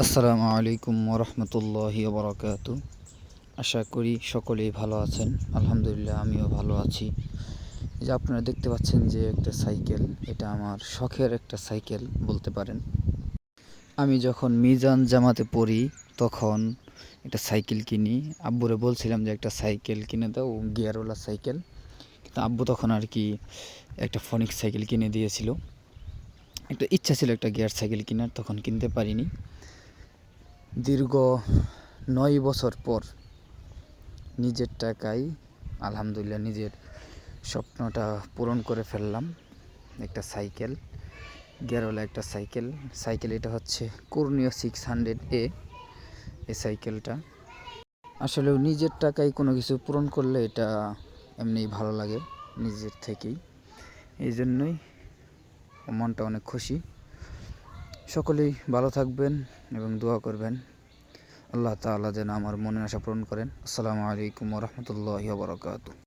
আসসালামু আলাইকুম ওরহমতুল্লাহি ওবরাকাতু। আশা করি সকলেই ভালো আছেন। আলহামদুলিল্লাহ আমিও ভালো আছি। এই যে আপনারা দেখতে পাচ্ছেন যে একটা সাইকেল, এটা আমার শখের একটা সাইকেল বলতে পারেন। আমি যখন মিজান জামাতে পড়ি তখন একটা সাইকেল কিনি। আব্বুরে বলছিলাম যে একটা সাইকেল কিনে দাও, গিয়ারওয়ালা সাইকেল। কিন্তু আব্বু তখন আর কি একটা ফনিক সাইকেল কিনে দিয়েছিল। একটা ইচ্ছা ছিল একটা গিয়ার সাইকেল কেনার, তখন কিনতে পারিনি। দীর্ঘ 9 বছর পর নিজের টাকায় আলহামদুলিল্লাহ নিজের স্বপ্নটা পূরণ করে ফেললাম। একটা সাইকেল, গিয়ারওয়ালা একটা সাইকেল। এটা হচ্ছে কর্নিও 600A। এই সাইকেলটা আসলেও নিজের টাকায় কোনো কিছু পূরণ করলে এটা এমনিই ভালো লাগে নিজের থেকেই। এই জন্যই মনটা অনেক খুশি। সকলেই ভালো থাকবেন এবং দোয়া করবেন আল্লাহ তাআলা যেন আমার মনের আশা পূরণ করেন। আসসালামু আলাইকুম ওয়া রাহমাতুল্লাহি ওয়া বারাকাতুহু।